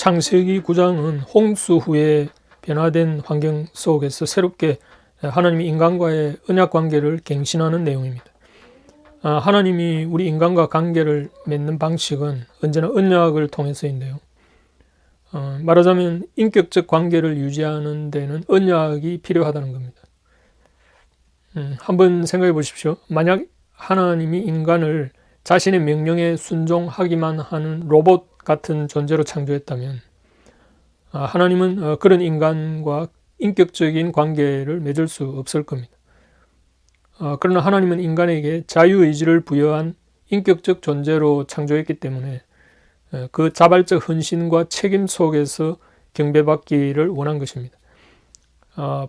창세기 9장은 홍수 후에 변화된 환경 속에서 새롭게 하나님이 인간과의 언약 관계를 갱신하는 내용입니다. 하나님이 우리 인간과 관계를 맺는 방식은 언제나 언약을 통해서인데요. 말하자면 인격적 관계를 유지하는 데는 언약이 필요하다는 겁니다. 한번 생각해 보십시오. 만약 하나님이 인간을 자신의 명령에 순종하기만 하는 로봇 같은 존재로 창조했다면 하나님은 그런 인간과 인격적인 관계를 맺을 수 없을 겁니다. 그러나 하나님은 인간에게 자유의지를 부여한 인격적 존재로 창조했기 때문에 그 자발적 헌신과 책임 속에서 경배받기를 원한 것입니다.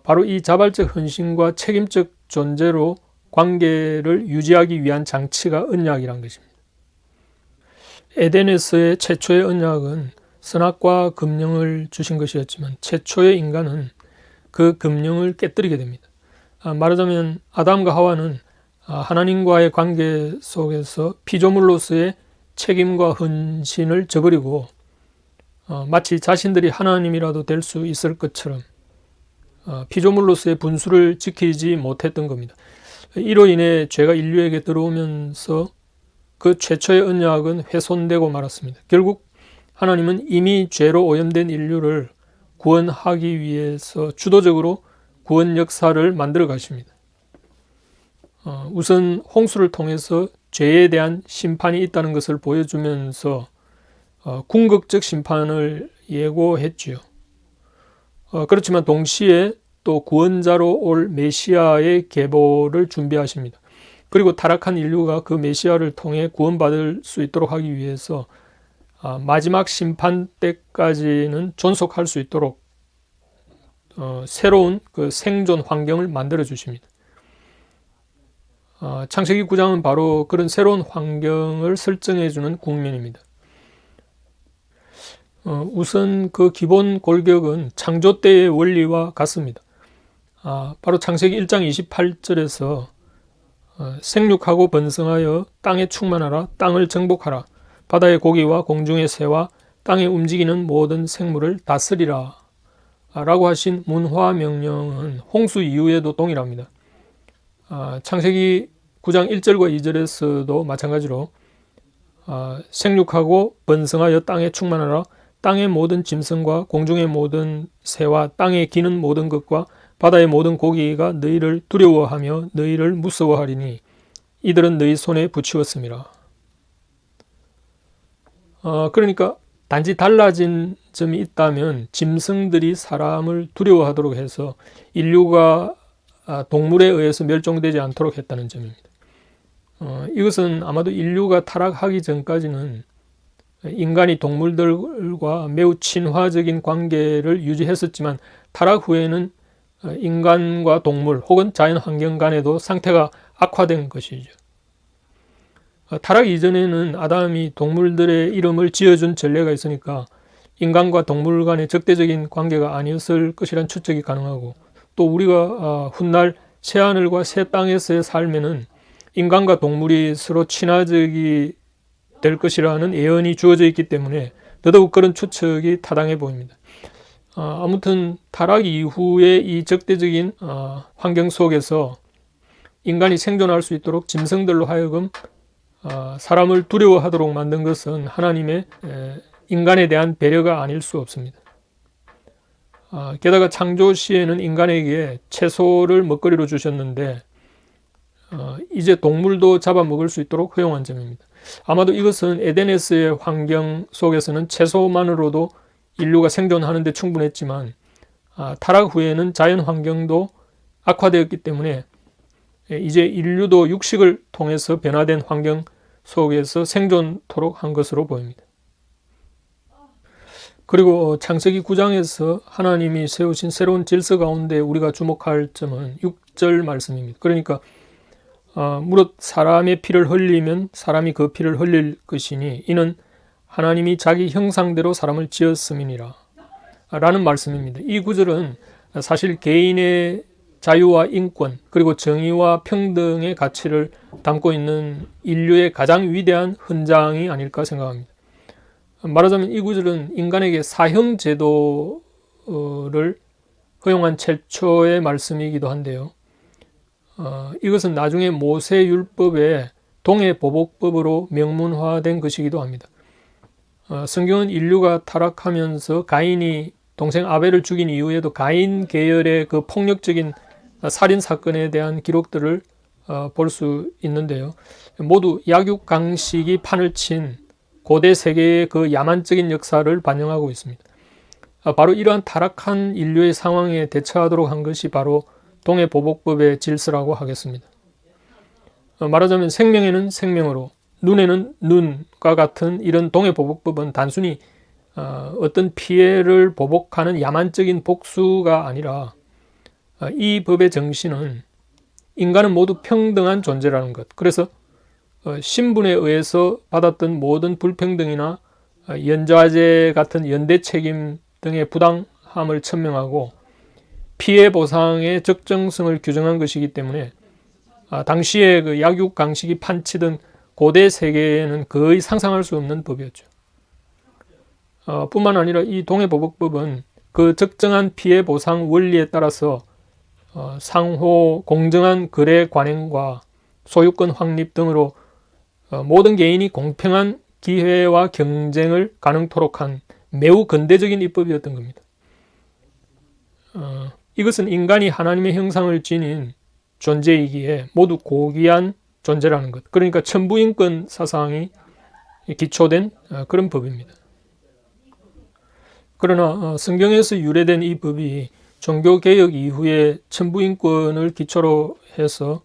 바로 이 자발적 헌신과 책임적 존재로 관계를 유지하기 위한 장치가 언약이란 것입니다. 에덴에서의 최초의 언약은 선악과 금령을 주신 것이었지만 최초의 인간은 그 금령을 깨뜨리게 됩니다. 말하자면 아담과 하와는 하나님과의 관계 속에서 피조물로서의 책임과 헌신을 저버리고 마치 자신들이 하나님이라도 될 수 있을 것처럼 피조물로서의 분수를 지키지 못했던 겁니다. 이로 인해 죄가 인류에게 들어오면서 그 최초의 언약은 훼손되고 말았습니다. 결국 하나님은 이미 죄로 오염된 인류를 구원하기 위해서 주도적으로 구원 역사를 만들어 가십니다. 우선 홍수를 통해서 죄에 대한 심판이 있다는 것을 보여주면서 궁극적 심판을 예고했지요. 그렇지만 동시에 또 구원자로 올 메시아의 계보를 준비하십니다. 그리고 타락한 인류가 그 메시아를 통해 구원받을 수 있도록 하기 위해서 마지막 심판 때까지는 존속할 수 있도록 새로운 그 생존 환경을 만들어 주십니다. 창세기 9장은 바로 그런 새로운 환경을 설정해 주는 국면입니다. 우선 그 기본 골격은 창조 때의 원리와 같습니다. 바로 창세기 1장 28절에서 생육하고 번성하여 땅에 충만하라, 땅을 정복하라, 바다의 고기와 공중의 새와 땅에 움직이는 모든 생물을 다스리라 라고 하신 문화 명령은 홍수 이후에도 동일합니다. 창세기 9장 1절과 2절에서도 마찬가지로 생육하고 번성하여 땅에 충만하라, 땅의 모든 짐승과 공중의 모든 새와 땅에 기는 모든 것과 바다의 모든 고기가 너희를 두려워하며 너희를 무서워하리니 이들은 너희 손에 붙이었음이라. 그러니까 단지 달라진 점이 있다면 짐승들이 사람을 두려워하도록 해서 인류가 동물에 의해서 멸종되지 않도록 했다는 점입니다. 이것은 아마도 인류가 타락하기 전까지는 인간이 동물들과 매우 친화적인 관계를 유지했었지만 타락 후에는 인간과 동물 혹은 자연환경 간에도 상태가 악화된 것이죠. 타락 이전에는 아담이 동물들의 이름을 지어준 전례가 있으니까 인간과 동물 간의 적대적인 관계가 아니었을 것이란 추측이 가능하고, 또 우리가 훗날 새하늘과 새 땅에서의 삶에는 인간과 동물이 서로 친화적이 될 것이라는 예언이 주어져 있기 때문에 더더욱 그런 추측이 타당해 보입니다. 아무튼 타락 이후에 이 적대적인 환경 속에서 인간이 생존할 수 있도록 짐승들로 하여금 사람을 두려워하도록 만든 것은 하나님의 인간에 대한 배려가 아닐 수 없습니다. 게다가 창조 시에는 인간에게 채소를 먹거리로 주셨는데 이제 동물도 잡아먹을 수 있도록 허용한 점입니다. 아마도 이것은 에덴에서의 환경 속에서는 채소만으로도 인류가 생존하는 데 충분했지만 타락 후에는 자연 환경도 악화되었기 때문에 이제 인류도 육식을 통해서 변화된 환경 속에서 생존토록 한 것으로 보입니다. 그리고 창세기 9장에서 하나님이 세우신 새로운 질서 가운데 우리가 주목할 점은 6절 말씀입니다. 그러니까 무릇 사람의 피를 흘리면 사람이 그 피를 흘릴 것이니 이는 하나님이 자기 형상대로 사람을 지었음이니라 라는 말씀입니다. 이 구절은 사실 개인의 자유와 인권 그리고 정의와 평등의 가치를 담고 있는 인류의 가장 위대한 헌장이 아닐까 생각합니다. 말하자면 이 구절은 인간에게 사형 제도를 허용한 최초의 말씀이기도 한데요. 이것은 나중에 모세율법의 동해보복법으로 명문화된 것이기도 합니다. 성경은 인류가 타락하면서 가인이 동생 아벨을 죽인 이후에도 가인 계열의 그 폭력적인 살인 사건에 대한 기록들을 볼 수 있는데요. 모두 약육강식이 판을 친 고대 세계의 그 야만적인 역사를 반영하고 있습니다. 바로 이러한 타락한 인류의 상황에 대처하도록 한 것이 바로 동해보복법의 질서라고 하겠습니다. 말하자면 생명에는 생명으로, 눈에는 눈과 같은 이런 동해보복법은 단순히 어떤 피해를 보복하는 야만적인 복수가 아니라 이 법의 정신은 인간은 모두 평등한 존재라는 것. 그래서 신분에 의해서 받았던 모든 불평등이나 연좌제 같은 연대 책임 등의 부당함을 천명하고 피해 보상의 적정성을 규정한 것이기 때문에 당시에 그 약육강식이 판치던 고대 세계에는 거의 상상할 수 없는 법이었죠. 뿐만 아니라 이 동해보복법은 그 적정한 피해 보상 원리에 따라서 상호 공정한 거래 관행과 소유권 확립 등으로 모든 개인이 공평한 기회와 경쟁을 가능토록 한 매우 근대적인 입법이었던 겁니다. 이것은 인간이 하나님의 형상을 지닌 존재이기에 모두 고귀한 존재라는 것. 그러니까 천부인권 사상이 기초된 그런 법입니다. 그러나 성경에서 유래된 이 법이 종교개혁 이후에 천부인권을 기초로 해서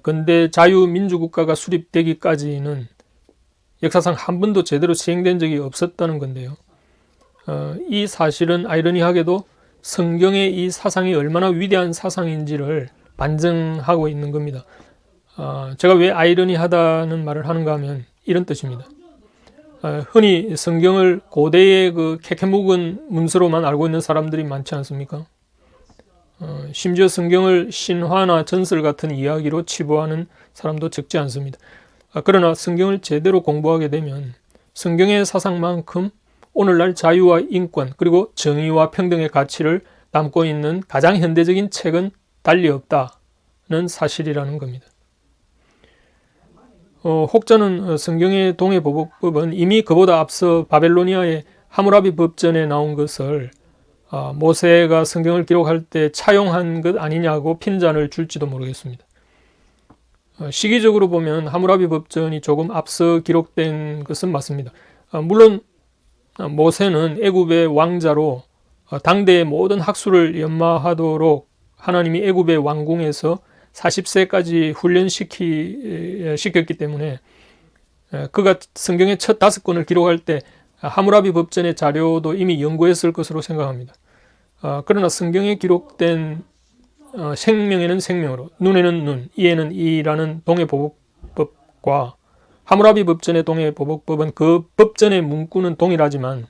근대 자유민주국가가 수립되기까지는 역사상 한 번도 제대로 시행된 적이 없었다는 건데요. 이 사실은 아이러니하게도 성경의 이 사상이 얼마나 위대한 사상인지를 반증하고 있는 겁니다. 제가 왜 아이러니하다는 말을 하는가 하면 이런 뜻입니다. 흔히 성경을 고대의 그 캐캐묵은 문서로만 알고 있는 사람들이 많지 않습니까? 심지어 성경을 신화나 전설 같은 이야기로 치부하는 사람도 적지 않습니다. 그러나 성경을 제대로 공부하게 되면 성경의 사상만큼 오늘날 자유와 인권 그리고 정의와 평등의 가치를 담고 있는 가장 현대적인 책은 달리 없다는 사실이라는 겁니다. 혹자는 성경의 동해보복법은 이미 그보다 앞서 바벨로니아의 하무라비 법전에 나온 것을 모세가 성경을 기록할 때 차용한 것 아니냐고 핀잔을 줄지도 모르겠습니다. 시기적으로 보면 하무라비 법전이 조금 앞서 기록된 것은 맞습니다. 물론 모세는 애굽의 왕자로 당대의 모든 학술을 연마하도록 하나님이 애굽의 왕궁에서 40세까지 훈련시켰기 때문에 그가 성경의 첫 5권을 기록할 때 하무라비 법전의 자료도 이미 연구했을 것으로 생각합니다. 그러나 성경에 기록된 생명에는 생명으로, 눈에는 눈, 이에는 이라는 동해보복법과 하무라비 법전의 동해보복법은 그 법전의 문구는 동일하지만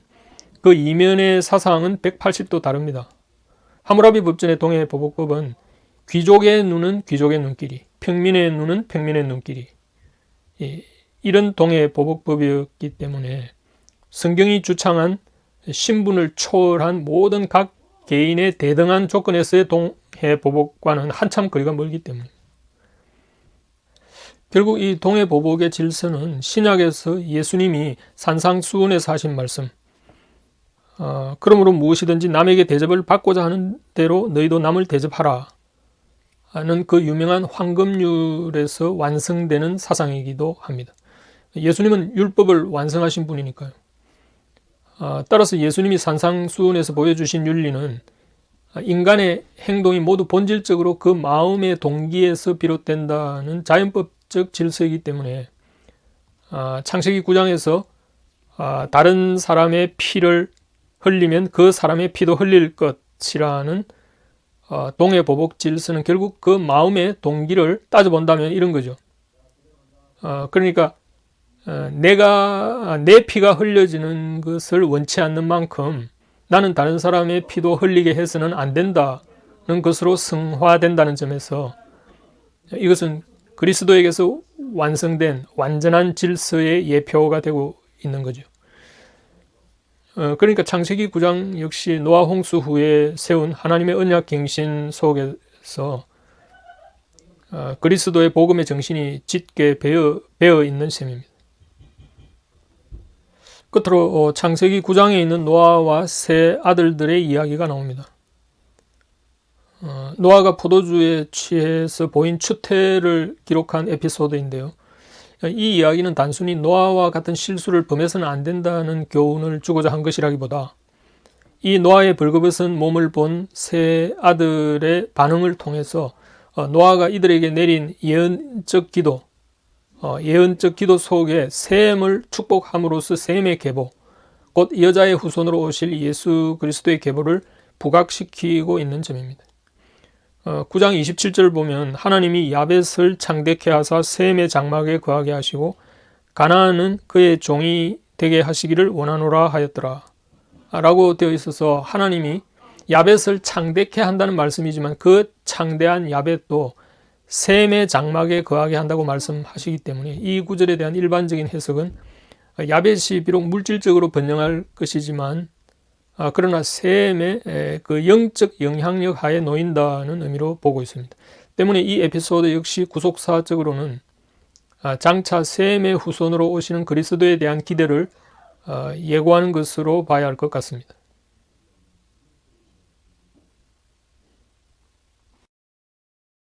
그 이면의 사상은 180도 다릅니다. 하무라비 법전의 동해보복법은 귀족의 눈은 귀족의 눈길이, 평민의 눈은 평민의 눈길이, 이런 동해보복법이었기 때문에 성경이 주창한 신분을 초월한 모든 각 개인의 대등한 조건에서의 동해보복과는 한참 거리가 멀기 때문에 결국 이 동해보복의 질서는 신약에서 예수님이 산상수훈에서 하신 말씀, 그러므로 무엇이든지 남에게 대접을 받고자 하는 대로 너희도 남을 대접하라 하는 그 유명한 황금률에서 완성되는 사상이기도 합니다. 예수님은 율법을 완성하신 분이니까요. 따라서 예수님이 산상수훈에서 보여주신 윤리는 인간의 행동이 모두 본질적으로 그 마음의 동기에서 비롯된다는 자연법적 질서이기 때문에 창세기 9장에서 다른 사람의 피를 흘리면 그 사람의 피도 흘릴 것이라는 동해보복 질서는 결국 그 마음의 동기를 따져본다면 이런 거죠. 그러니까 내가 내 피가 흘려지는 것을 원치 않는 만큼 나는 다른 사람의 피도 흘리게 해서는 안 된다는 것으로 승화된다는 점에서 이것은 그리스도에게서 완성된 완전한 질서의 예표가 되고 있는 거죠. 그러니까 창세기 9장 역시 노아 홍수 후에 세운 하나님의 언약 갱신 속에서 그리스도의 복음의 정신이 짙게 배어 있는 셈입니다. 끝으로 창세기 9장에 있는 노아와 세 아들들의 이야기가 나옵니다. 노아가 포도주에 취해서 보인 추태를 기록한 에피소드인데요. 이 이야기는 단순히 노아와 같은 실수를 범해서는 안 된다는 교훈을 주고자 한 것이라기보다 이 노아의 벌거벗은 몸을 본 세 아들의 반응을 통해서 노아가 이들에게 내린 예언적 기도 속에 셈을 축복함으로써 셈의 계보, 곧 여자의 후손으로 오실 예수 그리스도의 계보를 부각시키고 있는 점입니다. 9장 27절 보면 하나님이 야벳을 창대케 하사 셈의 장막에 거하게 하시고 가나안은 그의 종이 되게 하시기를 원하노라 하였더라 라고 되어 있어서 하나님이 야벳을 창대케 한다는 말씀이지만 그 창대한 야벳도 셈의 장막에 거하게 한다고 말씀하시기 때문에 이 구절에 대한 일반적인 해석은 야벳이 비록 물질적으로 번영할 것이지만 그러나 셈의 그 영적 영향력 하에 놓인다는 의미로 보고 있습니다. 때문에 이 에피소드 역시 구속사적으로는 장차 셈의 후손으로 오시는 그리스도에 대한 기대를 예고하는 것으로 봐야 할 것 같습니다.